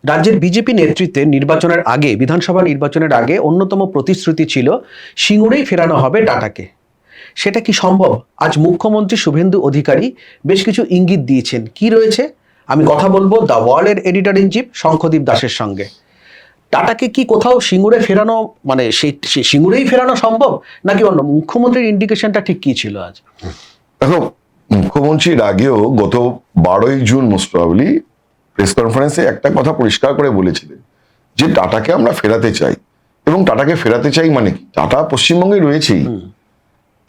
রাজ্যের বিজেপি নেতৃত্বে নির্বাচনের আগে, বিধানসভা নির্বাচনের আগে অন্যতম প্রতিশ্রুতি ছিল সিঙ্গুরেই ফেরানো হবে টাটাকে। সেটা কি সম্ভব? আজ মুখ্যমন্ত্রী শুভেন্দু অধিকারী বেশ কিছু ইঙ্গিত দিয়েছেন। কি রয়েছে? আমি কথা বলবো দ্য ওয়ার্ল্ডের এডিটর ইন চিফ শঙ্খদীপ দাসের সঙ্গে। টাটাকে কি কোথাও সিঙ্গুরে ফেরানো, মানে সেই সিঙ্গুরেই ফেরানো সম্ভব, নাকি অন্য? মুখ্যমন্ত্রীর ইন্ডিকেশনটা ঠিক কি ছিল আজ? দেখো, মুখ্যমন্ত্রীর আগেও গত 12ই জুন মোস্ট প্রবাবলি প্রেস কনফারেন্সে একটা কথা পরিষ্কার করে বলেছিলেন যে টাটাকে আমরা ফেরাতে চাই। এবং টাটাকে ফেরাতে চাই মানে কি, টাটা পশ্চিমবঙ্গে রয়েছেই,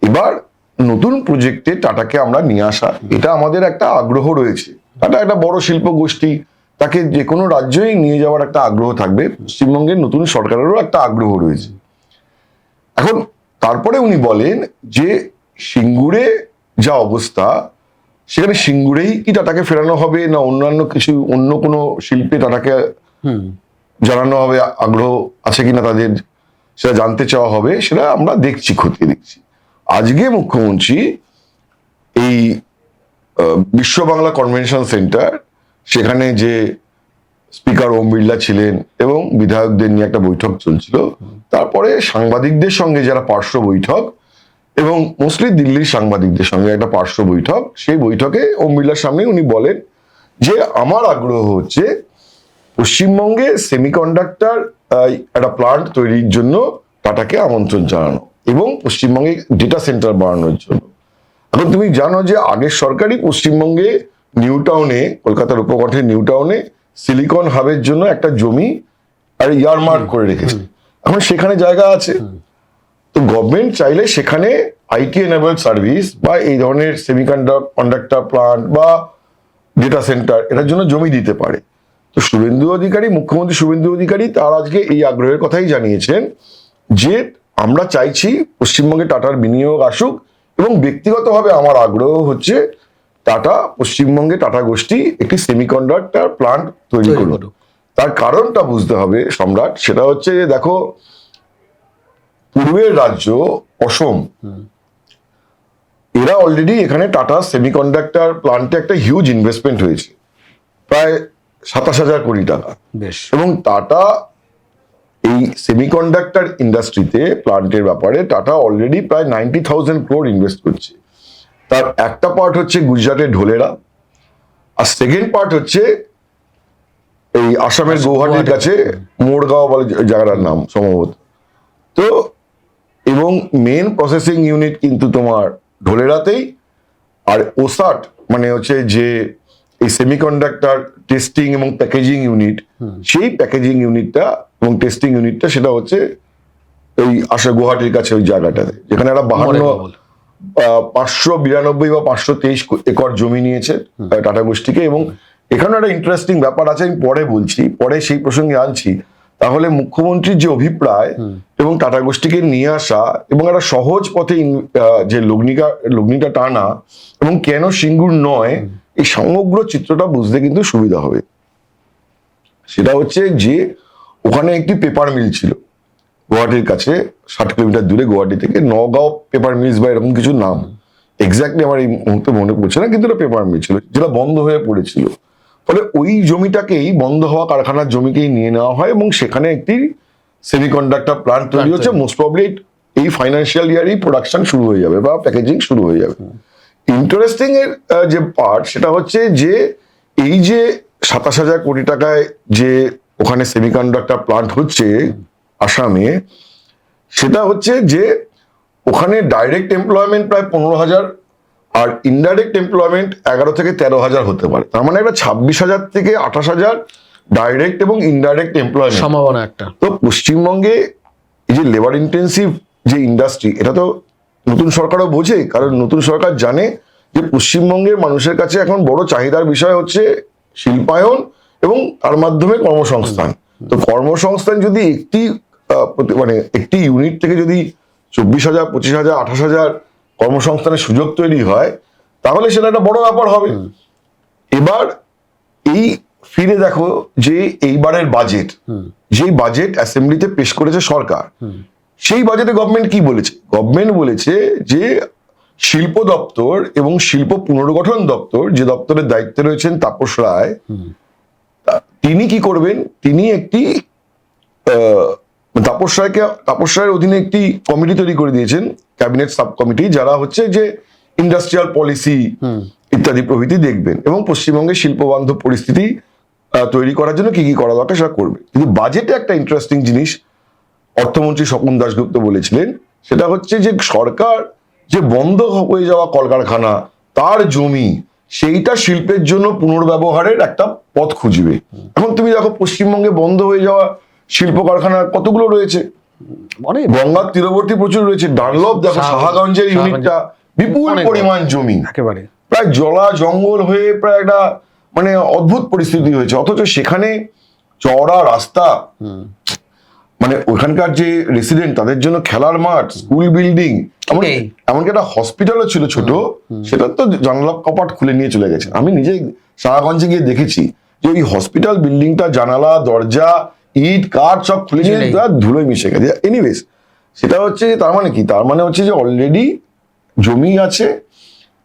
এবার নতুন প্রজেক্টে টাটাকে আমরা নিয়ে আসা, এটা আমাদের একটা আগ্রহ রয়েছে। টাটা একটা বড় শিল্প গোষ্ঠী, তাকে যে কোনো রাজ্যেই নিয়ে যাওয়ার একটা আগ্রহ থাকবে। পশ্চিমবঙ্গের নতুন সরকারেরও একটা আগ্রহ রয়েছে। এখন তারপরে উনি বলেন যে সিঙ্গুরে যা অবস্থা, সেখানে সিঙ্গুরেই কি টাটাকে ফেরানো হবে, না অন্যান্য কিছু অন্য কোনো শিল্পে টাটাকে জানানো হবে, আগ্রহ আছে কিনা তাদের সেটা জানতে চাওয়া হবে, সেটা আমরা দেখছি, খতিয়ে দেখছি। আজকে মুখ্যমন্ত্রী এই বিশ্ব বাংলা কনভেনশন সেন্টার, সেখানে যে স্পিকার ওম বিড়লা ছিলেন এবং বিধায়কদের নিয়ে একটা বৈঠক চলছিল, তারপরে সাংবাদিকদের সঙ্গে যারা পার্শ্ব বৈঠক, এবং মোস্টলি দিল্লির সাংবাদিকদের সঙ্গে একটা পার্শ্ব বৈঠক, সেই বৈঠকে ওম বিড়লার সামনে উনি বলেন যে আমার আগ্রহ হচ্ছে পশ্চিমবঙ্গে সেমিকন্ডাক্টর একটা প্লান্ট তৈরির জন্য টাটাকে আমন্ত্রণ জানানো এবং পশ্চিমবঙ্গে ডেটা সেন্টার বানানোর জন্য। এখন তুমি জানো যে আগের সরকারই পশ্চিমবঙ্গে নিউ টাউনে, কলকাতার উপকণ্ঠে নিউ টাউনে সিলিকন হাবের জন্য একটা জমি আর ইয়ারমার্ক করে রেখেছে। এখন সেখানে জায়গা আছে, তো গভর্নমেন্ট চাইলে সেখানে আইটি এনেবলড সার্ভিস বা এই ধরনের সেমিকন্ডাক্টর প্লান্ট বা ডেটা সেন্টার, এটার জন্য জমি দিতে পারে। তো শুভেন্দু অধিকারী, মুখ্যমন্ত্রী শুভেন্দু অধিকারী, তার আজকে এই আগ্রহের কথাই জানিয়েছেন যে আমরা চাইছি পশ্চিমবঙ্গে টাটার বিনিয়োগ আসুক, এবং ব্যক্তিগতভাবে আমার আগ্রহ হচ্ছে টাটা পশ্চিমবঙ্গে, টাটা গোষ্ঠী একটি সেমিকন্ডাক্টর প্লান্ট তৈরি করুক। তার কারণটা বুঝতে হবে সম্রাট, সেটা হচ্ছে যে দেখো, পূর্বের রাজ্য অসম, এরা অলরেডি এখানে টাটা সেমিকন্ডাক্টর প্লান্টে একটা হিউজ ইনভেস্টমেন্ট হয়েছে, প্রায় 27,000 কোটি টাকা। এবং টাটা এই সেমিকন্ডাক্টর ইন্ডাস্ট্রিতে প্লান্টের ব্যাপারে টাটা অলরেডি প্রায় 90,000 crore ইনভেস্ট করছে। তার একটা পার্ট হচ্ছে গুজরাটের ঢোলেরা, আর সেকেন্ড পার্ট হচ্ছে এই আসামের গৌহাটির কাছে মোড়গাঁও বলে জায়গাটার নাম সম্ভবত। তো এবং মেন প্রসেসিং ইউনিট কিন্তু তোমার ঢোলেরাতেই, আর ওসাট মানে হচ্ছে যে এই সেমিকন্ডাক্টর টেস্টিং এবং প্যাকেজিং ইউনিট, সেই প্যাকেজিং ইউনিটটা এবং টেস্টিং ইউনিটটা সেটা হচ্ছে ওই গুয়াহাটির কাছে ওই জায়গাটাতে, যেখানে একটা 592 বা 523 একর জমি নিয়েছে টাটা গোষ্ঠীকে। এবং এখানে একটা ইন্টারেস্টিং ব্যাপার আছে, আমি পরে বলছি, পরে সেই প্রসঙ্গে আনছি। তাহলে মুখ্যমন্ত্রীর যে অভিপ্রায় এবং টাটা গোষ্ঠীকে নিয়ে আসা এবং একটা সহজ পথে যে লগ্নিটা টানা, এবং কেন সিঙ্গুর নয়, এই সমগ্র চিত্রটা বুঝতে কিন্তু সুবিধা হবে। সেটা হচ্ছে যে ওখানে একটি পেপার মিল ছিল গুয়াহাটির কাছে, 60 কিলোমিটার দূরে, গুয়াহাটি থেকে নগাঁও পেপার মিলস বা এরকম কিছু নাম, এক্স্যাক্টলি আমার এই মুহূর্তে মনে পড়ছে না, কিন্তু এটা পেপার মিল ছিল যেটা বন্ধ হয়ে পড়েছিল। ফলে ওই জমিটাকেই, বন্ধ হওয়া কারখানার জমিকেই নিয়ে নেওয়া হয় এবং সেখানে একটি সেমিকন্ডাক্টর প্লান্ট তৈরি হচ্ছে। মোস্ট প্রবাবলি এই ফাইন্যান্সিয়াল ইয়ারই প্রোডাকশন শুরু হয়ে যাবে বা প্যাকেজিং শুরু হয়ে যাবে। ইন্টারেস্টিং এর যে পার্ট, সেটা হচ্ছে যে এই যে 27,000 কোটি টাকায় যে ওখানে সেমিকন্ডাক্টর প্লান্ট হচ্ছে আসামে, সেটা হচ্ছে যে ওখানে ডাইরেক্ট এমপ্লয়মেন্ট প্রায় 15,000 আর ইনডাইরেক্ট এমপ্লয়মেন্ট 11 থেকে 13,000 হতে পারে। তার মানে একটা 26,000 থেকে 28,000 ডাইরেক্ট এবং ইনডাইরেক্ট এমপ্লয়মেন্ট সম্ভাবনা একটা। তো পশ্চিমবঙ্গে এই যে লেবার ইন্টেন্সিভ যে ইন্ডাস্ট্রি, এটা তো নতুন সরকারও বোঝে, কারণ নতুন সরকার জানে যে পশ্চিমবঙ্গের মানুষের কাছে এখন বড় চাহিদার বিষয় হচ্ছে শিল্পায়ন এবং তার মাধ্যমে কর্মসংস্থান। তো কর্মসংস্থান যদি একটি ইউনিট থেকে যদি 24,000, 25,000, 28,000 কর্মসংস্থানের সুযোগ তৈরি হয়, তাহলে সেটা একটা বড় ব্যাপার হবে। এবার এই ফিরে দেখো যে এইবারের বাজেট, যে বাজেট অ্যাসেম্বলিতে পেশ করেছে সরকার, সেই বাজেটে গভর্নমেন্ট কি বলেছে? গভর্নমেন্ট বলেছে যে শিল্প দপ্তর এবং শিল্প পুনর্গঠন দপ্তর, যে দপ্তরের দায়িত্বে রয়েছেন তাপস রায়, তিনি কি করবেন, তিনি একটি তাপস রায়ের অধীনে একটি কমিটি তৈরি করে দিয়েছেন, ক্যাবিনেট সাব কমিটি, যারা হচ্ছে যে ইন্ডাস্ট্রিয়াল পলিসি ইত্যাদি প্রভৃতি দেখবেন এবং পশ্চিমবঙ্গের শিল্পবান্ধব পরিস্থিতি তৈরি করার জন্য কি কি করা দরকার সেটা করবে। কিন্তু বাজেটে একটা ইন্টারেস্টিং জিনিস অর্থমন্ত্রী স্বপন দাশগুপ্ত বলেছিলেন, সেটা হচ্ছে যে সরকার যে বন্ধ হয়ে যাওয়া কলকারখানা, তার জমি, সেইটা শিল্পের জন্য পুনর্ব্যবহারের একটা পথ খুঁজবে। এখন তুমি দেখো পশ্চিমবঙ্গে বন্ধ হয়ে যাওয়া শিল্প কারখানা কতগুলো রয়েছে, অনেক গঙ্গার তীরবর্তী প্রচুর রয়েছে। ডানলপ দেখো, শাহগঞ্জের ইউনিটটা, বিপুল পরিমাণ জমি, একেবারে প্রায় জলা জঙ্গল হয়ে প্রায় একটা মানে অদ্ভুত পরিস্থিতি হয়েছে। অথচ সেখানে চওড়া রাস্তা, মানে ওখানকার যে রেসিডেন্ট তাদের জন্য খেলার মাঠ, স্কুল বিল্ডিং, এমনকি একটা হসপিটালও ছিল ছোট, সেটা তো জানালা কপাট খুলে নিয়ে চলে গেছে। আমি নিজেই শাহগঞ্জে গিয়ে দেখেছি যে ওই হসপিটাল বিল্ডিংটা জানালা দরজা ইট কাঠ সব খুলে নিয়ে ধুলোয় মিশে গেছে। এনিওয়েজ, সেটা হচ্ছে তার মানে কি, তার মানে হচ্ছে যে অলরেডি জমি আছে,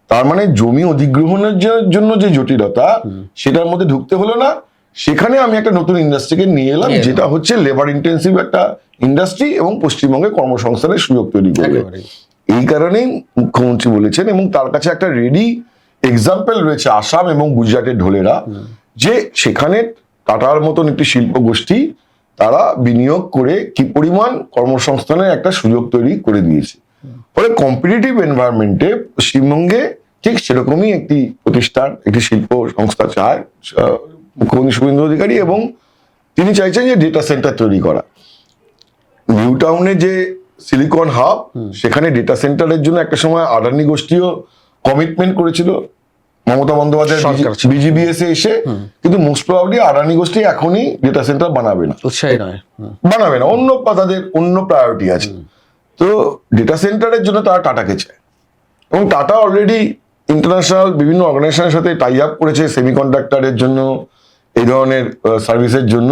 তার মানে জমি অধিগ্রহণের জন্য যে জটিলতা, সেটার মধ্যে ঢুকতে হলো না। সেখানে আমি একটা নতুন ইন্ডাস্ট্রিকে নিয়ে এলাম, যেটা হচ্ছে লেবার ইন্টেন্সিভ একটা ইন্ডাস্ট্রি এবং পশ্চিমবঙ্গে কর্মসংস্থানের সুযোগ তৈরি করবে। এই কারণেই মুখ্যমন্ত্রী বলেছেন, এবং তার কাছে একটা রেডি এক্সাম্পল রয়েছে আসাম এবং গুজরাটের ঢোলেরা, যে সেখানে টাটার মতন একটি শিল্প গোষ্ঠী তারা বিনিয়োগ করে কি পরিমাণ কর্মসংস্থানের একটা সুযোগ তৈরি করে দিয়েছে। ফলে কম্পিটিটিভ এনভায়রনমেন্টে পশ্চিমবঙ্গে ঠিক সেরকমই একটি প্রতিষ্ঠান, একটি শিল্প সংস্থা চায় মুখ্যমন্ত্রী শুভেন্দু অধিকারী, এবং তিনি চাইছেন যে ডেটা সেন্টার তৈরি করা। নিউ টাউনে যে সিলিকন হাব, সেখানে ডেটা সেন্টারের জন্য একটা সময় আদানি গোষ্ঠীও কমিটমেন্ট করেছিল মমতা বন্দ্যোপাধ্যায় বিজিবিএস এসে, কিন্তু মোস্ট প্রবাবলি আদানি গোষ্ঠী এখনই ডেটা সেন্টার বানাবে না, বানাবে না, তাদের অন্য প্রায়োরিটি আছে। তো ডেটা সেন্টারের জন্য তারা টাটাকে চায়, এবং টাটা অলরেডি ইন্টারন্যাশনাল বিভিন্ন অর্গানাইজেশনের সাথে টাই আপ করেছে সেমিকন্ডাক্টরের জন্য, এই ধরনের সার্ভিসের জন্য।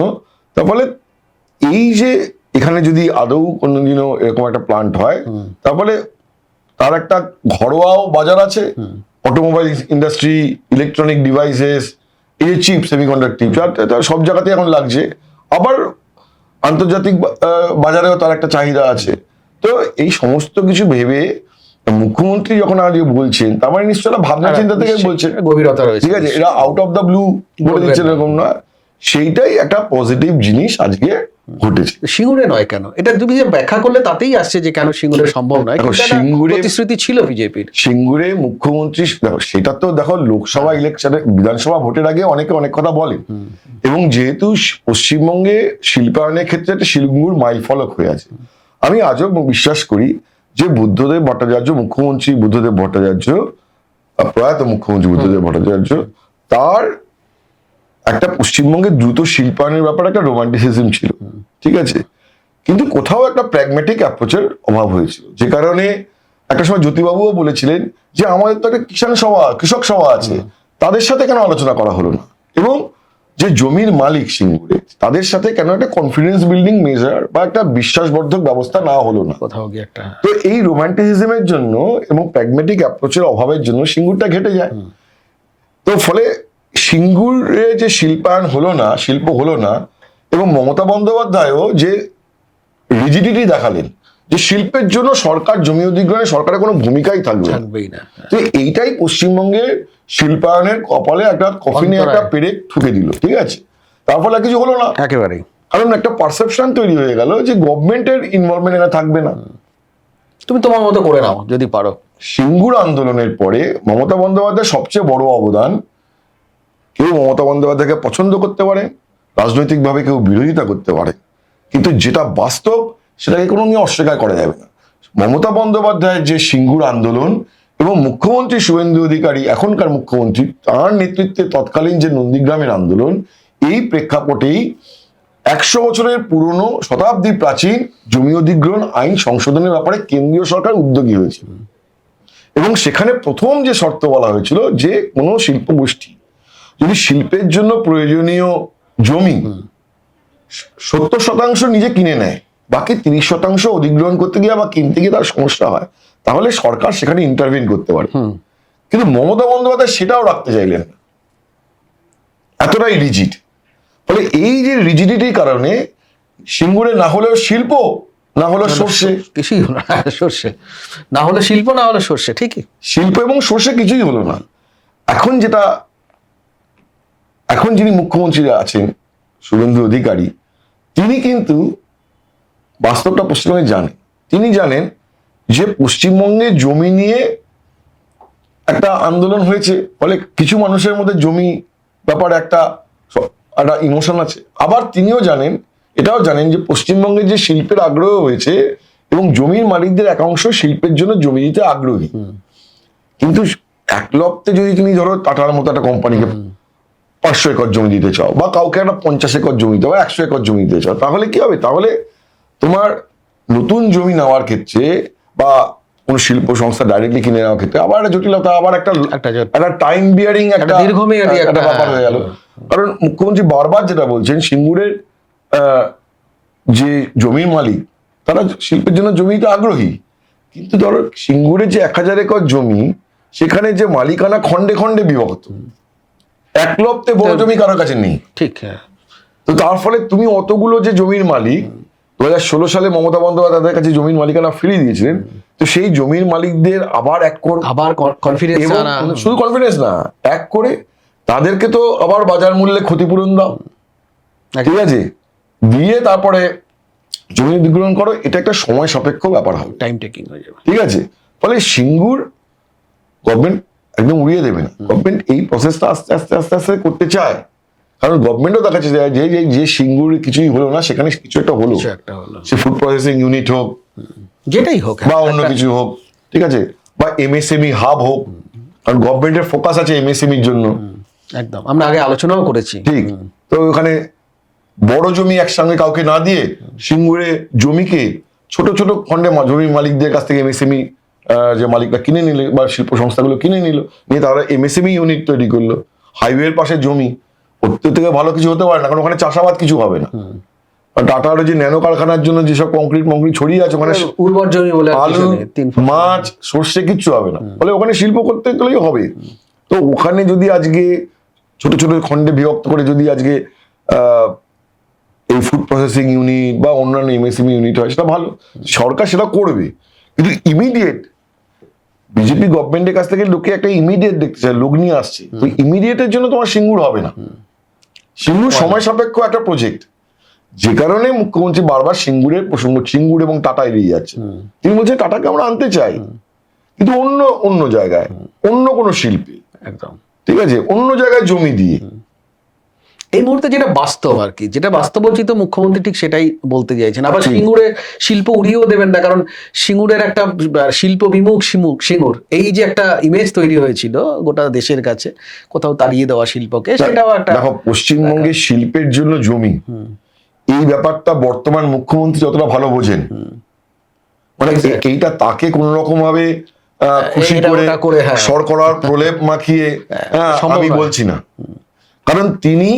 তার ফলে এই যে এখানে যদি আদৌ কোনোদিনও এরকম একটা প্লান্ট হয়, তারপরে তার একটা ঘরোয়াও বাজার আছে, অটোমোবাইল ইন্ডাস্ট্রি, ইলেকট্রনিক ডিভাইসেস, এই যে চিপ, সেমিকন্ডাক্টর সব জায়গাতেই এখন লাগছে, আবার আন্তর্জাতিক বাজারেও তার একটা চাহিদা আছে। তো এই সমস্ত কিছু ভেবে মুখ্যমন্ত্রী যখন আজকে বলছেন, তার মানে নিশ্চয়ই ভাবনা চিন্তা থেকে বলছেন, গভীরতা রয়েছে, ঠিক আছে, এরা আউট অফ দ্য ব্লু বলে দিচ্ছেন এরকম না। সেইটাই একটা পজিটিভ জিনিস আজকে ঘটেছে। সিঙ্গুরে নয় কেন, এটা তুমি যে ব্যাখ্যা করলে তাতেই আসছে যে কেন সিঙ্গুরে সম্ভব নয়। সিঙ্গুরে প্রতিশ্রুতি ছিল বিজেপির, সিঙ্গুরে মুখ্যমন্ত্রী, দেখো সেটা তো দেখো লোকসভা ইলেকশনে, বিধানসভা ভোটের আগে অনেকে অনেক কথা বলে, এবং যেহেতু পশ্চিমবঙ্গে শিল্পায়নের ক্ষেত্রে একটা সিঙ্গুর মাইল ফলক হয়ে আছে। আমি আজও বিশ্বাস করি যে বুদ্ধদেব ভট্টাচার্য, মুখ্যমন্ত্রী বুদ্ধদেব ভট্টাচার্য, প্রয়াত মুখ্যমন্ত্রী বুদ্ধদেব ভট্টাচার্য, তার একটা পশ্চিমবঙ্গের দ্রুত শিল্পায়নের ব্যাপারে একটা রোমান্টিসিজম ছিল, ঠিক আছে, কিন্তু কোথাও একটা প্র্যাগম্যাটিক অ্যাপ্রোচের অভাব হয়েছিল, যে কারণে একটা সময় জ্যোতিবাবুও বলেছিলেন যে আমাদের তো একটা কৃষক সভা আছে, তাদের সাথে কেন আলোচনা করা হলো না, এবং যে জমির মালিক সিঙ্গুরে, তাদের সাথে কেন একটা কনফিডেন্স বিল্ডিং মেজার বা একটা বিশ্বাসবর্ধক ব্যবস্থা না হলো না কোথাও গিয়ে একটা। তো এই রোমান্টিসিজমের জন্য এবং প্র্যাগম্যাটিক অ্যাপ্রোচের অভাবের জন্য সিঙ্গুরটা ঘেটে যায়। তো ফলে সিঙ্গুরে যে শিল্পায়ন হলো না, শিল্প হলো না, এবং মমতা বন্দ্যোপাধ্যায়ও যে রিজিডিটি দেখালেন যে শিল্পের জন্য সরকার জমি অধিগ্রহণে সরকারের কোনো ভূমিকাই থাকবেই না। তো এইটাই পশ্চিমবঙ্গের শিল্পায়নের কপালে একটা কফিনে একটা পেরেক ঠুকে দিল, ঠিক আছে, তার ফলে কিছু হলো না একেবারেই, কারণ একটা পারসেপশন তৈরি হয়ে গেল যে গভর্নমেন্টের ইনভলভমেন্ট এখানে থাকবে না, তুমি তোমার মতো করে নাও যদি পারো। সিঙ্গুর আন্দোলনের পরে মমতা বন্দ্যোপাধ্যায়ের সবচেয়ে বড় অবদান, কেউ মমতা বন্দ্যোপাধ্যায়কে পছন্দ করতে পারে, রাজনৈতিকভাবে কেউ বিরোধিতা করতে পারে, কিন্তু যেটা বাস্তব সেটাকে কোনো নিয়ে অস্বীকার করা যাবে না। মমতা বন্দ্যোপাধ্যায়ের যে সিঙ্গুর আন্দোলন এবং মুখ্যমন্ত্রী শুভেন্দু অধিকারী, এখনকার মুখ্যমন্ত্রী, তার নেতৃত্বে তৎকালীন যে নন্দীগ্রামের আন্দোলন, এই প্রেক্ষাপটেই 100 বছরের পুরনো শতাব্দী প্রাচীন জমি অধিগ্রহণ আইন সংশোধনের ব্যাপারে কেন্দ্রীয় সরকার উদ্যোগী হয়েছিল, এবং সেখানে প্রথম যে শর্ত বলা হয়েছিল যে কোনো শিল্প গোষ্ঠী যদি শিল্পের জন্য প্রয়োজনীয় জমি 70% নিজে কিনে নেয়, বাকি 30% অধিগ্রহণ করতে গিয়ে বা কিনতে গিয়ে তার সমস্যা হয়, তাহলে সরকার সেখানে ইন্টারভিন করতে পারে। কিন্তু মমতা বন্দ্যোপাধ্যায় সেটাও রাখতে চাইলেন না, এতটাই রিজিড। ফলে এই যে রিজিডিটির কারণে সিঙ্গুরে না হলেও শিল্প, না হলেও সর্ষে, কিছুই হলো না, সর্ষে না হলে শিল্প, না হলে সর্ষে, ঠিকই। শিল্প এবং সর্ষে কিছুই হলো না। এখন যিনি মুখ্যমন্ত্রী আছেন শুভেন্দু অধিকারী, তিনি কিন্তু বাস্তবটা পশ্চিমবঙ্গে জানেন। তিনি জানেন যে পশ্চিমবঙ্গে জমি নিয়ে একটা আন্দোলন হয়েছে, ফলে কিছু মানুষের মধ্যে জমি ব্যাপারে একটা ইমোশন আছে। আবার তিনিও জানেন, এটাও জানেন যে পশ্চিমবঙ্গে যে শিল্পের আগ্রহ হয়েছে এবং জমির মালিকদের একাংশ শিল্পের জন্য জমি দিতে আগ্রহী। কিন্তু এক লপ্তে যদি তুমি ধরো টাটার মতো একটা কোম্পানিকে 500 একর জমি দিতে চাও, বা কাউকে একটা 50 একর জমি দিতে, বা 100 একর জমি দিতে চাও, তাহলে কি হবে? তাহলে তোমার নতুন জমি নেওয়ার ক্ষেত্রে বা কোন শিল্প সংস্থা ডাইরেক্টলি কিনে নেওয়ার ক্ষেত্রে আবার একটা জটিলতা, আবার একটা টাইম বিয়ারিং, একটা দীর্ঘমেয়াদী একটা ব্যাপার হয়ে গেল। কারণ মুখ্যমন্ত্রী বারবার যেটা বলছেন, সিঙ্গুরের যে জমির মালিক তারা শিল্পের জন্য জমিতে আগ্রহী, কিন্তু ধরো সিঙ্গুরের যে 1000 একর জমি, সেখানে যে মালিকানা খন্ডে খন্ডে বিভক্ত, এক লপ্তে বড় জমি কারোর কাছে নেই। ঠিক, হ্যাঁ। তো তার ফলে তুমি অতগুলো যে জমির মালিক, 2016 সালে মমতা বন্দ্যোপাধ্যায় তাদের কাছে জমির মালিকানা ফিরিয়ে দিয়েছিলেন, তো সেই জমির মালিকদের আবার আবার কনফিডেন্স, শুধু কনফিডেন্স না, এক করে তাদেরকে তো আবার বাজার মূল্যে ক্ষতিপূরণ দাও, ঠিক আছে, দিয়ে তারপরে জমি অধিগ্রহণ করো। এটা একটা সময় সাপেক্ষ ব্যাপার হবে, টাইম টেকিং হয়ে যাবে, ঠিক আছে। ফলে সিঙ্গুর গভর্নমেন্ট একদম উড়িয়ে দেবে না। গভর্নমেন্ট এই প্রসেসটা আস্তে আস্তে আস্তে আস্তে করতে চায়, কারণ গভর্নমেন্টও দেখাচ্ছে যে যে সিঙ্গুর কিছুই হলো না, সেখানে কিছু একটা হলো, সে ফুড প্রসেসিং ইউনিট হোক, যেটাই হোক, বা অন্য কিছু হোক, ঠিক আছে, বা এমএসএমই হাব হোক, কারণ গভর্নমেন্টের ফোকাস আছে এমএসএমইর জন্য। একদম, আমরা আগে আলোচনাও করেছি, ঠিক। তো ওখানে বড় জমি একসঙ্গে কাউকে না দিয়ে সিঙ্গুরে জমিকে ছোট ছোট খন্ডে জমির মালিকদের কাছ থেকে এমএসএমই যে মালিকরা কিনে নিল, বা শিল্প সংস্থাগুলো কিনে নিল, নিয়ে তারা এমএসএমই ইউনিট তৈরি করলো। হাইওয়ের পাশে জমি, ওর থেকে ভালো কিছু হতে পারে না, কারণ ওখানে চাষাবাদ কিছু হবে না। টাটার যে ন্যানো কারখানার জন্য যেসব কংক্রিট ছড়িয়ে আছে, ওখানে উর্বর জমি বলে আলু, মাছ, সর্ষে কিচ্ছু হবে না, ফলে ওখানে শিল্প করতে গেলেই হবে। তো ওখানে যদি আজকে ছোট ছোট খন্ডে বিভক্ত করে যদি আজকে এই ফুড প্রসেসিং ইউনিট বা অন্যান্য এমএসএমই ইউনিট হয়, সেটা ভালো, সরকার সেটা করবে। কিন্তু ইমিডিয়েট বিজেপি গভর্নমেন্টের কাছ থেকে লোকে একটা ইমিডিয়েট দেখতে চায়, লোক নিয়ে আসছে, তো ইমিডিয়েটের জন্য তোমার সিঙ্গুর হবে না। সিঙ্গুর সময় সাপেক্ষ একটা প্রজেক্ট, যে কারণে মুখ্যমন্ত্রী বারবার সিঙ্গুরের প্রসঙ্গ, সিঙ্গুর এবং টাটা এড়িয়ে যাচ্ছে। তিনি বলছেন টাটাকে আমরা আনতে চাই, কিন্তু অন্য জায়গায়, অন্য কোনো শিল্পে, একদম, ঠিক আছে, অন্য জায়গায় জমি দিয়ে। এই মুহূর্তে যেটা বাস্তব আর কি, যেটা বাস্তবচিত মুখ্যমন্ত্রী ঠিক সেটাই বলতে চাইছেন। আবার সিঙ্গুরে শিল্প উড়িয়েও দেবেন না, কারণ সিঙ্গুরের একটা শিল্প বিমুখ সিঙ্গুর, এই যে একটা ইমেজ তৈরি হয়েছিল গোটা দেশের কাছে, কোথাও তাড়িয়ে দেওয়া শিল্পকে, সেটাও একটা। দেখো, পশ্চিমবঙ্গের শিল্পের জন্য জমি, এই ব্যাপারটা বর্তমান মুখ্যমন্ত্রী যতটা ভালো বোঝেন, মানে এইটা তাকে কোন রকম ভাবে খুশি করে শর্করার প্রলেপ মাখিয়ে আমি বলছি না, কারণ তিনি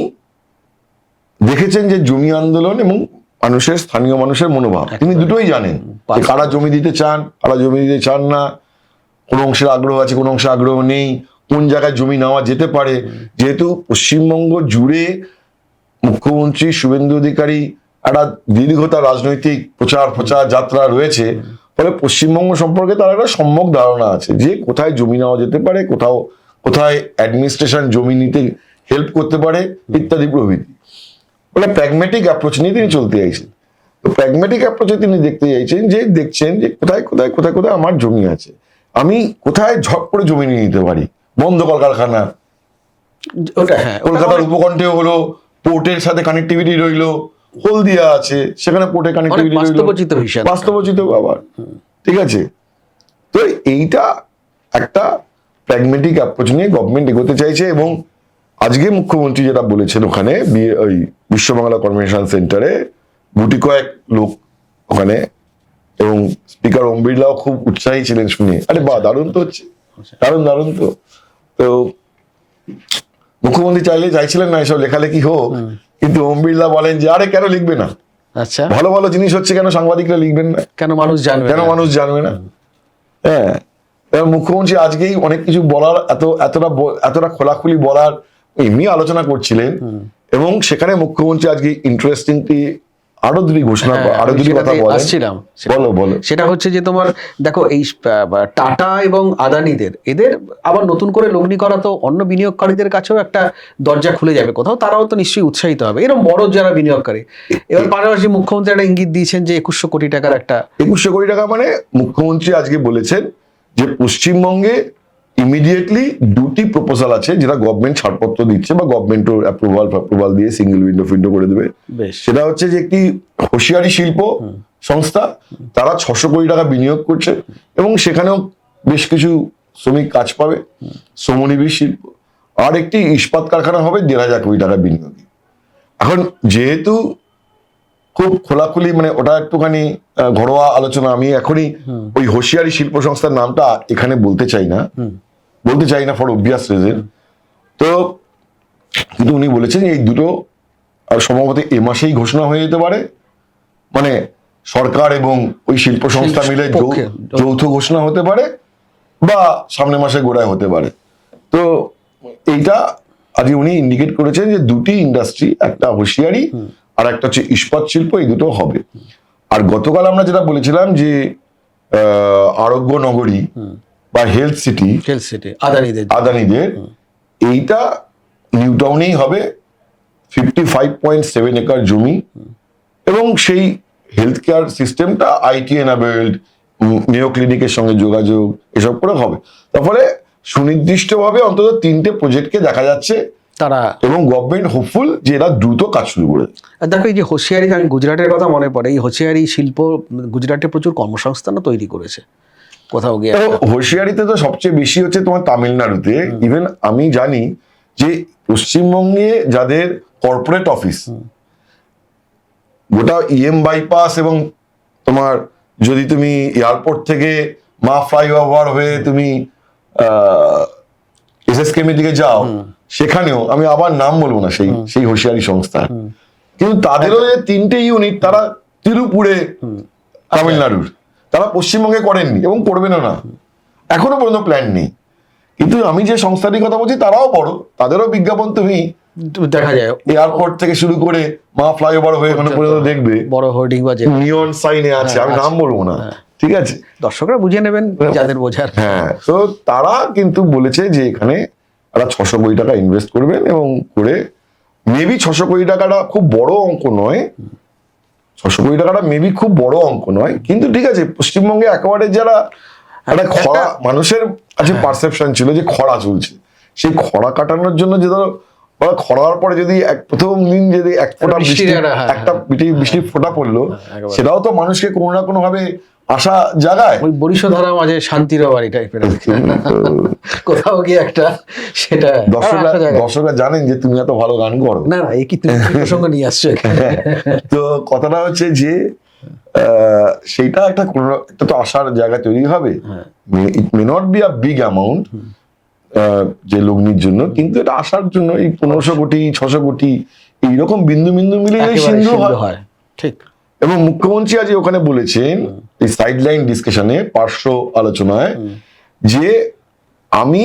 দেখেছেন যে জমি আন্দোলন এবং মানুষের, স্থানীয় মানুষের মনোভাব, তিনি দুটোই জানেন, কারা জমি দিতে চান, কারা জমি দিতে চান না, কোন অংশের আগ্রহ আছে, কোন অংশের আগ্রহ নেই, কোন জায়গায় জমি নেওয়া যেতে পারে। যেহেতু পশ্চিমবঙ্গ জুড়ে মুখ্যমন্ত্রী শুভেন্দু অধিকারী একটা দীর্ঘতার রাজনৈতিক প্রচার যাত্রা রয়েছে, ফলে পশ্চিমবঙ্গ সম্পর্কে তার একটা সম্যক ধারণা আছে যে কোথায় জমি নেওয়া যেতে পারে, কোথায় অ্যাডমিনিস্ট্রেশন জমি নিতে হেল্প করতে পারে, ইত্যাদি প্রভৃতি। বলে প্র্যাগম্যাটিক অ্যাপ্রোচ নিয়ে তিনি চলতে চাইছেন। তো প্র্যাগম্যাটিক অ্যাপ্রোচে তিনি দেখছেন যে কোথায় কোথায় কোথায় কোথায় আমার জমি আছে, আমি কোথায় ঝপ করে জমি নিয়ে নিতে পারি। বন্ধ কলকারখানা, কলকাতার উপকণ্ঠে হলো, পোর্টের সাথে কানেক্টিভিটি রইলো, হলদিয়া আছে, সেখানে পোর্টের কানেক্টিভিটি বাস্তবচিত আবার, ঠিক আছে। তো এইটা একটা প্র্যাগম্যাটিক অ্যাপ্রোচ নিয়ে গভর্নমেন্ট এগোতে চাইছে। এবং আজকে মুখ্যমন্ত্রী যেটা বলেছেন, ওখানে ওই বিশ্ববাংলা কনভেনশন সেন্টারে গুটি কয়েক লোক ওখানে, এবং স্পিকার ওম বিড়লাও খুব উৎসাহী ছিলেন শুনে, আরে বাহ, দারুণ তো হচ্ছে, দারুণ তো। তো মুখ্যমন্ত্রী চাইছিলেন না এসব লেখালেখি হোক, কিন্তু ওম বিড়লা বলেন যে আরে কেন লিখবে না, আচ্ছা, ভালো ভালো জিনিস হচ্ছে, কেন সাংবাদিকরা লিখবেন না, কেন মানুষ জানবে না। হ্যাঁ, মুখ্যমন্ত্রী আজকেই অনেক কিছু বলার, এতটা খোলাখুলি বলার এমনি আলোচনা করছিলেন, এবং সেখানে মুখ্যমন্ত্রী আজকে ইন্টারেস্টিংলি আরো দুটি ঘোষণা আরো দুটি কথা বলেন। আসছিলাম বলো। সেটা হচ্ছে যে তোমার দেখো এই টাটা এবং আদানিদের এদের আবার নতুন করে লগ্নি করা তো অন্য বিনিয়োগকারীদের কাছেও একটা দরজা খুলে যাবে কোথাও, তারাও তো নিশ্চয়ই উৎসাহিত হবে এরকম বড় যারা বিনিয়োগকারী। এবার পাশাপাশি মুখ্যমন্ত্রী একটা ইঙ্গিত দিয়েছেন যে 2100 কোটি টাকার একটা 2100 কোটি টাকা মানে মুখ্যমন্ত্রী আজকে বলেছেন যে পশ্চিমবঙ্গে ইমিডিয়েটলি দুটি প্রপোজাল আছে যেটা গভর্নমেন্ট ছাড়পত্র দিচ্ছে বা গভর্নমেন্টের অ্যাপ্রুভাল দিয়ে সিঙ্গেল উইন্ডো করে দেবে। বেশ। সেটা হচ্ছে যে একটি হোশিয়ারি শিল্প সংস্থা, তারা 600 কোটি টাকা বিনিয়োগ করছে এবং সেখানেও বেশ কিছু শ্রমিক কাজ পাবে, শ্রমনিবিশ শিল্প। আর একটি ইস্পাত কারখানা হবে 1500 কোটি টাকা বিনিয়োগে। এখন যেহেতু খুব খোলাখুলি মানে ওটা একটুখানি ঘরোয়া আলোচনা, আমি এখনই ওই হোশিয়ারি শিল্প সংস্থার নামটা এখানে বলতে চাই না ফর অবভিয়াস রিজন। তো কিন্তু উনি বলেছেন এই দুটো আর সম্ভবত এ মাসেই ঘোষণা হয়ে যেতে পারে, মানে সরকার এবং ওই শিল্প সংস্থা মিলে যৌথ ঘোষণা হতে পারে বা সামনের মাসে গোড়ায় হতে পারে। তো এইটা আজকে উনি ইন্ডিকেট করেছেন যে দুটি ইন্ডাস্ট্রি, একটা হোশিয়ারি আর একটা হচ্ছে ইস্পাত শিল্প, এই দুটো হবে। আর গতকাল আমরা যেটা বলেছিলাম যে আরোগ্য নগরী বা হেলথ সিটি আদানিদের এইটা নিউ টাউনেই হবে, 55.7 একর জমি এবং সেই হেলথ কেয়ার সিস্টেমটা আইটি এনাবেলড, মেয়ো ক্লিনিকের সঙ্গে যোগাযোগ এসব করে হবে। তার ফলে সুনির্দিষ্টভাবে অন্তত 3টে প্রজেক্টকে দেখা যাচ্ছে তারা, এবং গভর্নমেন্ট হোপফুল যে এরা দ্রুত কাজ শুরু করে। দেখো এই যে হোশিয়ারি, আমি গুজরাটের কথা মনে পড়ে, এই হোশিয়ারি শিল্প গুজরাটে প্রচুর কর্মসংস্থানও তৈরি করেছে কোথাও গিয়ে। হোশিয়ারিতে তো সবচেয়ে বেশি হচ্ছে তোমার তামিলনাড়ুতে। ইভেন আমি জানি যে পশ্চিমবঙ্গে যাদের কর্পোরেট অফিস, গোটা বাইপাস এবং তোমার যদি তুমি এয়ারপোর্ট থেকে মা ফ্লাইওভার হয়ে তুমি এসএসকেএম এর দিকে যাও, সেখানেও আমি আবার নাম বলবো না সেই হোশিয়ারি সংস্থা, কিন্তু তাদেরও যে 3টে ইউনিট তারা তিরুপুরে তামিলনাড়ুর, তারা পশ্চিমবঙ্গে করেননি এবং করবেনও না, এখনো পর্যন্ত প্ল্যান নেই। কিন্তু আমি যে সংস্থাটির কথা বলছি তারাও বড়, তাদেরও বিজ্ঞাপন তুমি দেখা যায় এয়ারপোর্ট থেকে শুরু করে মা ফ্লাইওভার হয়ে ওখানে পর্যন্ত দেখবে, বড় হোর্ডিং বা নিয়ন সাইনে আছে, আমি নাম বলবো না, ঠিক আছে, দর্শকরা বুঝে নেবেন যাদের বোঝার। হ্যাঁ, তো তারা কিন্তু বলেছে যে এখানে তারা 600 কোটি টাকা ইনভেস্ট করবেন এবং করে মেবি 600 কোটি টাকাটা খুব বড় অঙ্ক নয়, 600 কোটি টাকাটা মেবি খুব বড় অঙ্ক নয়, কিন্তু ঠিক আছে, পশ্চিমবঙ্গে একেবারে যারা একটা খরা, মানুষের কাছে পারসেপশন ছিল যে খরা চলছে, সেই খরা কাটানোর জন্য যে ধরো খরার পরে যদি প্রথম দিন যদি বৃষ্টির ফোঁটা পড়লো, সেটাও তো মানুষকে কোনো না কোনো ভাবে আশা জাগায়। ওই বরিশধারা মাঝে শান্তির বাড়ি টাইপের কোথাও গিয়ে একটা, সেটা দর্শকরা জানেন যে তুমি এত ভালো গান করো। না এই কি তুমি প্রসঙ্গ নিয়ে আসছো। তো কথাটা হচ্ছে যে সেইটা একটা তো আশার জায়গা তৈরি হবে, it may not be a big amount যে লগ্নির জন্য, কিন্তু এটা আসার জন্য এই 1500 কোটি 600 কোটি এইরকম বিন্দু বিন্দু মিলে সিন্ধু হয়, ঠিক। এবং মুখ্যমন্ত্রী আজ ওখানে বলেছেন এই সাইডলাইন ডিসকাশনে, পার্শ্ব আলোচনায়, যে আমি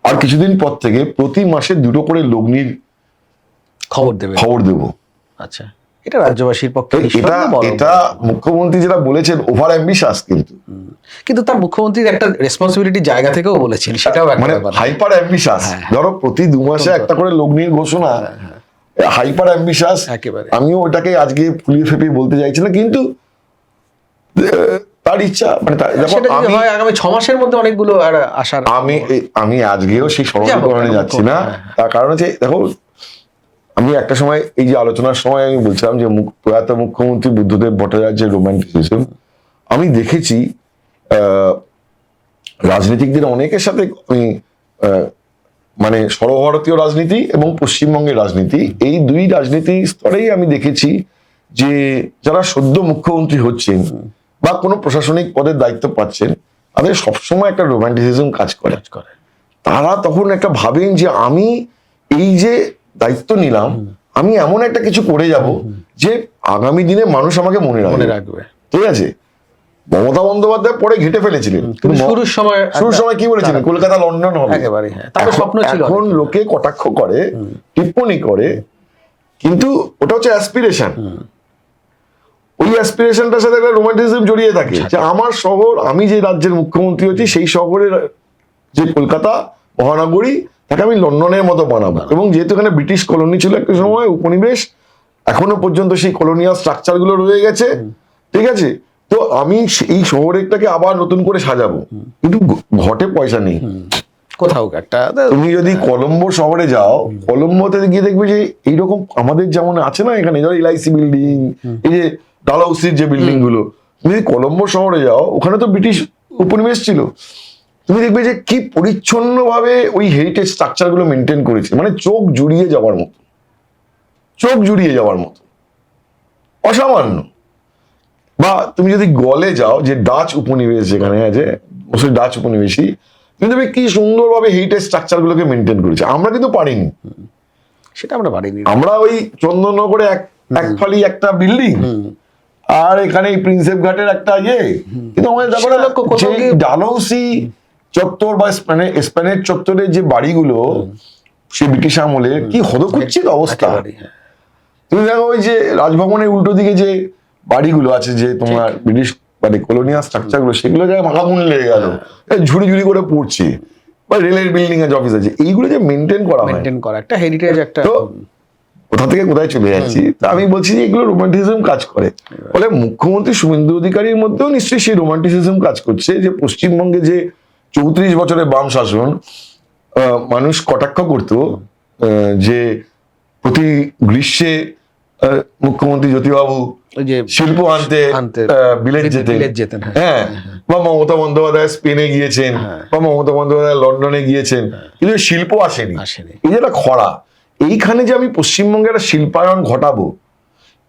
আর কিছুদিন পর থেকে প্রতি মাসে 2টো করে লগ্নির খবর দেব। আচ্ছা, এটা রাজ্যবাসীর পক্ষে এটা মুখ্যমন্ত্রী যেটা বলেছেন ওভার অ্যাম্বিশাস, কিন্তু তার মুখ্যমন্ত্রীর একটা রেসপন্সিবিলিটি জায়গা থেকেও বলেছেন, সেটাও মানে হাইপার অ্যাম্বিশাস। ধরো প্রতি 2 মাসে একটা করে লগ্নির ঘোষণা, হাইপার অ্যাম্বিশাস। আমিও ওটাকে আজকে ফুলিয়ে ফেপিয়ে বলতে চাইছি না, কিন্তু তার ইচ্ছা, মানে আগামী 6 মাসের মধ্যে অনেকগুলো আসার। আমি আজকেও সেই সরলীকরণে যাচ্ছি না, তার কারণ হচ্ছে দেখো, আমি একটা সময় এই যে আলোচনার সময় আমি বলছিলাম যে প্রয়াত মুখ্যমন্ত্রী বুদ্ধদেব ভট্টাচার্যের রোমান্টিসিজম আমি দেখেছি রাজনীতিকদের অনেকের সাথে। আমি মানে সর্বভারতীয় রাজনীতি এবং পশ্চিমবঙ্গের রাজনীতি, এই দুই রাজনীতি স্তরেই আমি দেখেছি যে যারা সদ্য মুখ্যমন্ত্রী হচ্ছেন বা কোনো প্রশাসনিক পদের দায়িত্ব পাচ্ছেন, তাদের সবসময় একটা রোমান্টিসিজম কাজ করে। তারা তখন একটা ভাবেন যে আমি এই যে দায়িত্ব নিলাম, আমি এমন একটা কিছু করে যাব যে আগামী দিনে মানুষ আমাকে মনে রাখবে, ঠিক আছে। মমতা বন্দ্যোপাধ্যায় পরে ঘেটে ফেলেছিলেন, কিন্তু শুরুর সময় কি বলেছিলেন, কলকাতা লন্ডন হবে। একেবারে হ্যাঁ, তারপর স্বপ্ন ছিল। এখন লোকে কটাক্ষ করে, টিপ্পনি করে, কিন্তু ওটা হচ্ছে অ্যাসপিরেশন। ওই অ্যাসপিরেশনটার সাথে একটা রোমান্টিসিজম জড়িয়ে থাকে, যে আমার শহর, আমি যে রাজ্যের মুখ্যমন্ত্রী হচ্ছি সেই শহরের যে কলকাতা মহানগরী, তাকে আমি লন্ডনের মতো বানাবো। এবং যেহেতু এখানে ব্রিটিশ কলোনি ছিল একটা সময়, উপনিবেশ, এখনো পর্যন্ত সেই কলোনিয়াল স্ট্রাকচার গুলো রয়ে গেছে, ঠিক আছে, তো আমি এই শহরটাকে আবার নতুন করে সাজাবো, কিন্তু ঘটে পয়সা নেই। কোথাও একটা তুমি যদি কলম্বো শহরে যাও, কলম্বোতে গিয়ে দেখবে যে এইরকম আমাদের যেমন আছে না এখানে, ধরো এলআইসি বিল্ডিং, এই যে ডালহৌসির যে বিল্ডিং গুলো, তুমি যদি কলম্বো শহরে যাও, ওখানে তো ব্রিটিশ উপনিবেশ ছিল, তুমি দেখবে যে কি পরিচ্ছন্ন ভাবে ওই হেরিটেজ স্ট্রাকচার গুলো মেনটেন করেছে, মানে চোখ জুড়িয়ে যাওয়ার মতো, চোখ জুড়িয়ে যাওয়ার মতো, অসামান্য। বা তুমি যদি গলে যাও, যে ডাচ উপনিবেশ যেখানে আছে, ডাচ উপনিবেশী, তুমি দেখবে কি সুন্দরভাবে হেরিটেজ স্ট্রাকচার গুলোকে মেনটেন করেছে। আমরা কিন্তু পারিনি, সেটা আমরা পারিনি। আমরা ওই চন্দননগরে এক ফালি একটা বিল্ডিং, আর এখানে প্রিন্সেপ ঘাটের একটা কিন্তু আমাদের ডালহৌসি চত্বর বা স্প্যানের চত্বরের যে বাড়িগুলো সে ব্রিটিশ আমলের, কি হদকুচ্ছিত অবস্থা। তুমি দেখো ওই যে রাজভবনের উল্টো দিকে যে বাড়িগুলো আছে, যে তোমার ব্রিটিশ মানে কলোনিয়াল স্ট্রাকচার গুলো, সেগুলো জায়গায় মাখামুন লেগে গেল, ঝুড়ি ঝুড়ি করে পড়ছে। বা রেলের বিল্ডিং এর অফিস আছে, এইগুলো যে মেনটেন করা একটা হেরিটেজ, একটা কোথা থেকে কোথায় চলে যাচ্ছি। তা আমি বলছি যে এগুলো রোমান্টিসিজম কাজ করে। ফলে মুখ্যমন্ত্রী শুভেন্দু অধিকারীর মধ্যেও নিশ্চয়ই সেই রোমান্টিসিজম কাজ করছে, যে পশ্চিমবঙ্গে যে 34 বছরের বাম শাসন, মানুষ কটাক্ষ করতো যে প্রতি গ্রীষ্মে মুখ্যমন্ত্রী জ্যোতিবাবু শিল্প আনতে বিলেত যেতেন, হ্যাঁ, বা মমতা বন্দ্যোপাধ্যায় স্পেনে গিয়েছেন, বা মমতা বন্দ্যোপাধ্যায় লন্ডনে গিয়েছেন, কিন্তু শিল্প আসেনি। এই যে একটা খরা, এইখানে যে আমি পশ্চিমবঙ্গে একটা শিল্পায়ন ঘটাবো,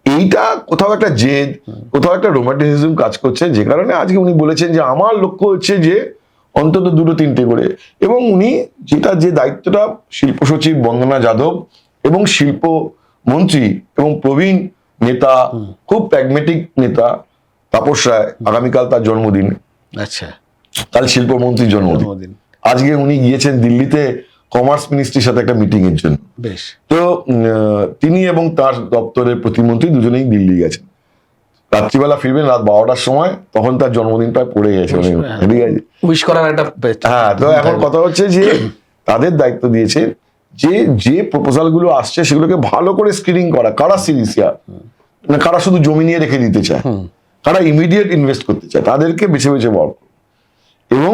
এইটা কোথাও একটা জেদ, কোথাও একটা রোমান্টিসিজম কাজ করছে, যে কারণে আজকে উনি বলেছেন যে আমার লক্ষ্য হচ্ছে যে অন্তত 2-3টে করে। এবং উনি যে দায়িত্বটা শিল্প সচিব বন্দনা যাদব এবং শিল্প মন্ত্রী এবং প্রবীণ নেতা, খুব প্র্যাগমেটিক নেতা তাপস রায়, আগামীকাল তার জন্মদিন, আচ্ছা, কাল শিল্পমন্ত্রীর জন্মদিন, আজকে উনি গিয়েছেন দিল্লিতে কমার্স মিনিস্ট্রির সাথে একটা মিটিং এর জন্য। বেশ, তো তিনি এবং তার দপ্তরের প্রতিমন্ত্রী দুজনেই দিল্লি গেছেন, রাত্রিবেলা ফিরবেন রাত 12টার সময়, তখন তার জন্মদিন প্রায় পড়ে গেছে, ঠিক আছে, উইশ করার একটা। হ্যাঁ, তো এখন কথা হচ্ছে যে তাদের দায়িত্ব দিয়েছে যে প্রপোজাল গুলো আসছে সেগুলোকে ভালো করে স্ক্রিনিং করা, কারা সিরিয়াস, কারা শুধু জমি নিয়ে রেখে দিতে চায়, কারা ইমিডিয়েট ইনভেস্ট করতে চায়, তাদেরকে বেছে বেছে বার। এবং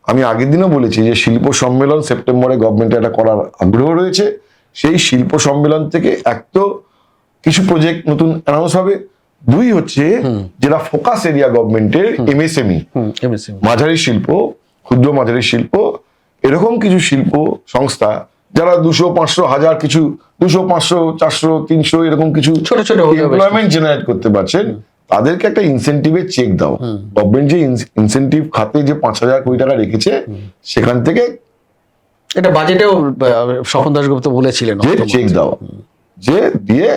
আমি আগের দিনও বলেছি যে শিল্প সম্মেলন সেপ্টেম্বরে গভর্নমেন্টের একটা করার আগ্রহ রয়েছে। সেই শিল্প সম্মেলন থেকে এক তো কিছু প্রজেক্ট নতুন অ্যানাউন্স হবে, দুই হচ্ছে যেটা ফোকাস এরিয়া গভর্নমেন্টের এমএসএমই, মাঝারি শিল্প, ক্ষুদ্র মাঝারি শিল্প, এরকম কিছু শিল্প সংস্থা যারা 200, 500, 1000 কিছু 200, 500, 400, 300 এরকম কিছু ছোট ছোট এমপ্লয়মেন্ট জেনারেট করতে পারছেন, তাদেরকে একটা ইনসেন্টিভের চেক দাও। গভর্নমেন্ট যে ইনসেন্টিভ খাতে যে 5,000 কোটি টাকা রেখেছে, সেখান থেকে এটা বাজেটেও স্বপন দাশগুপ্ত বলেছিলেন, যে চেক দাও, যে দিয়ে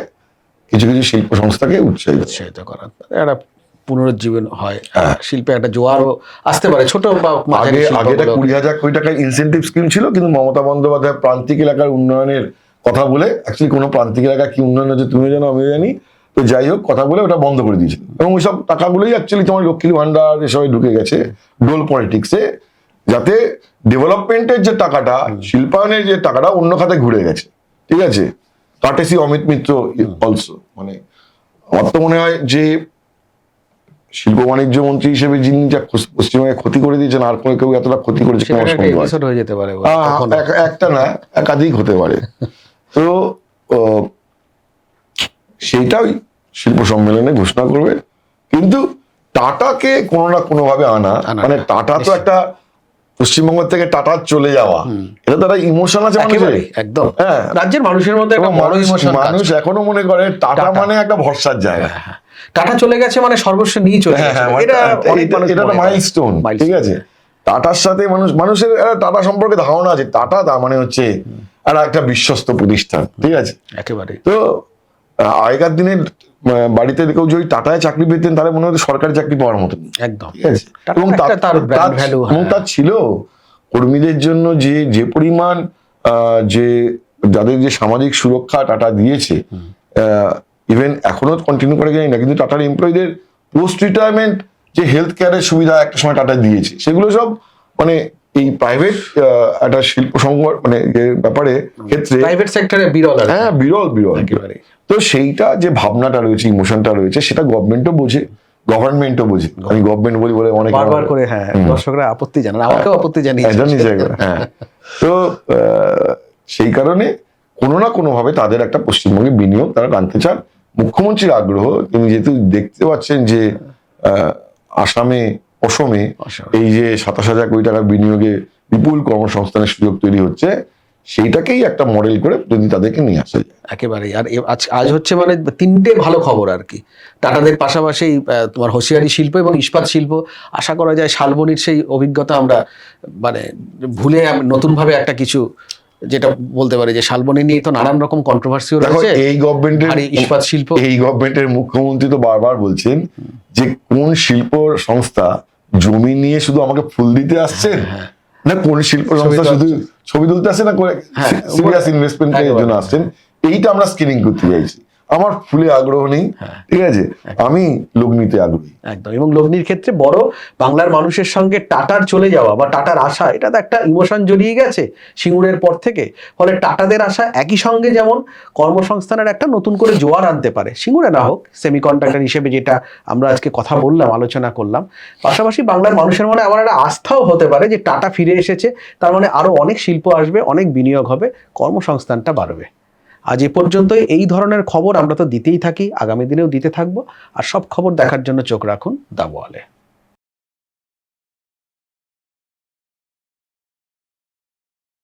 কিছু কিছু শিল্প সংস্থাকে উৎসাহিত করা, একটা পুনরুজ্জীবন হয়, শিল্পে একটা জোয়ারও আসতে পারে। ছোট বা আগে 20,000 কোটি টাকার ইনসেন্টিভ স্কিম ছিল, কিন্তু মমতা বন্দ্যোপাধ্যায় প্রান্তিক এলাকার উন্নয়নের কথা বলে, অ্যাকচুয়ালি কোনো প্রান্তিক এলাকা কি উন্নয়ন হচ্ছে তুমি জানো, আমিও জানি, তো যাই হোক কথা বলে ওটা বন্ধ করে দিয়েছিল। এবং ওইসব টাকাগুলোই অ্যাকচুয়ালি তোমার লক্ষ্মীর ভান্ডার এসবে ঢুকে গেছে ডোল পলিটিক্সে, যাতে ডেভেলপমেন্টের যে টাকাটা, শিল্পায়নের যে টাকাটা অন্য খাতে ঘুরে গেছে, ঠিক আছে। কাটেসি অমিত মিত্র অলসো, মানে আমার তো মনে হয় যে শিল্প বাণিজ্য মন্ত্রী হিসেবে যিনি যা পশ্চিমবঙ্গে ক্ষতি করে দিয়েছেন, আর কোনো কেউ এতটা ক্ষতি করেছে একটা না, একাধিক হতে পারে। তো সেইটাই শিল্প সম্মেলনে ঘোষণা করবে। কিন্তু টাটাকে কোনো না কোনো ভাবে আনা, মানে টাটা তো একটা পশ্চিমবঙ্গ থেকে টাটা চলে যাওয়া, এটা তো একটা ইমোশন আছে একদম। হ্যাঁ, রাজ্যের মানুষের মধ্যে মানুষ এখনো মনে করে টাটা মানে একটা ভরসার জায়গা, টাটা চলে গেছে মানে সর্বস্ব নিয়ে চলে গেছে, এটা একটা মাইলস্টোন, ঠিক আছে। টাটার সাথে মানুষের টাটা সম্পর্কে ধারণা আছে, টাটা তা মানে হচ্ছে একটা বিশ্বস্ত প্রতিষ্ঠান, ঠিক আছে, একেবারে। তো আগেকার দিনে বাড়িতে কেউ যদি টাটায় চাকরি পেতেন তাহলে মনে হতো সরকারি চাকরি পাওয়ার মতো, একদম। ঠিক আছে? টাটা এবং একটা তার brand value, এবং তার ছিল কর্মীদের জন্য যে যে পরিমাণ যে যাদের যে সামাজিক সুরক্ষা টাটা দিয়েছে, ইভেন এখনো কন্টিনিউ করে জানি না, কিন্তু টাটার এমপ্লয়ীদের পোস্ট রিটায়ারমেন্ট যে হেলথ কেয়ারের সুবিধা একটা সময় টাটা দিয়েছে, সেগুলো সব মানে এই প্রাইভেট একটা শিল্প সংগঠন মানে যে ব্যাপারে ক্ষেত্রে প্রাইভেট সেক্টরে বিরল আর কি। হ্যাঁ বিরল বিরল একেবারে। তো সেইটা যে ভাবনাটা রয়েছে, ইমোশনটা রয়েছে, সেটা গভর্নমেন্টও বোঝে, গভর্নমেন্টও বোঝে। আমি গভর্নমেন্ট বলি বলে অনেক বারবার করে হ্যাঁ দর্শকরা আপত্তি জানান, আমাকেও আপত্তি জানিয়েছে। হ্যাঁ। তো সেই কারণে কোনো না কোনো ভাবে তাদের একটা পশ্চিমবঙ্গে বিনিয়োগ তারা টানতে চান। মুখ্যমন্ত্রীর আগ্রহ, তিনি যেহেতু দেখতে পাচ্ছেন যে অসমে এই যে 27,000 কোটি টাকার বিনিয়োগে বিপুল কর্মসংস্থানের সুযোগ তৈরি হচ্ছে, সেইটাকেই একটা মডেল করে যদি তাদেরকে নিয়ে আসা যায়। একেবারেই। আর আজ হচ্ছে মানে তিনটে ভালো খবর আর কি, টাটাদের পাশাপাশি তোমার হোসিয়ারি শিল্প এবং ইস্পাত শিল্প। আশা করা যায় শালবনির সেই অভিজ্ঞতা আমরা মানে ভুলে নতুন ভাবে একটা কিছু যেটা বলতে পারি যে শালবনি নিয়ে তো নানান রকম কন্ট্রোভার্সিও দেখো রয়েছে। এই গভর্নমেন্টের আর ইস্পাত শিল্প, এই গভর্নমেন্টের মুখ্যমন্ত্রী তো বারবার বলছেন যে কোন শিল্প সংস্থা জমি নিয়ে শুধু আমাকে ফুল দিতে আসছেন, না কোন শিল্প সংস্থা শুধু ছবি তুলতে আসছে, না সিরিয়াস ইনভেস্টমেন্টের জন্য আসছেন। এইটা আমরা স্ক্রিনিং করতে চাইছি। আমার ফুলে আগ্রহ নেই, ঠিক আছে, আমি লগ্নিতে আগ্রহী। একদম। এবং লগ্নির ক্ষেত্রে বড় বাংলার মানুষের সঙ্গে টাটার চলে যাওয়া বা টাটার আশা, এটা তো একটা ইমোশন জড়িয়ে গেছে সিঙ্গুরের পর থেকে। ফলে টাটাদের আশা একই সঙ্গে যেমন কর্মসংস্থানের একটা নতুন করে জোয়ার আনতে পারে, সিঙ্গুরে না হোক, সেমিকন্ডাক্টর হিসেবে যেটা আমরা আজকে কথা বললাম, আলোচনা করলাম, পাশাপাশি বাংলার মানুষের মনে আবার একটা আস্থাও হতে পারে যে টাটা ফিরে এসেছে, তার মানে আরো অনেক শিল্প আসবে, অনেক বিনিয়োগ হবে, কর্মসংস্থানটা বাড়বে। আজ এ পর্যন্ত এই ধরনের খবর আমরা তো দিতেই থাকি, আগামী দিনেও দিতে থাকবো। আর সব খবর দেখার জন্য চোখ রাখুন দ্য ওয়ালে।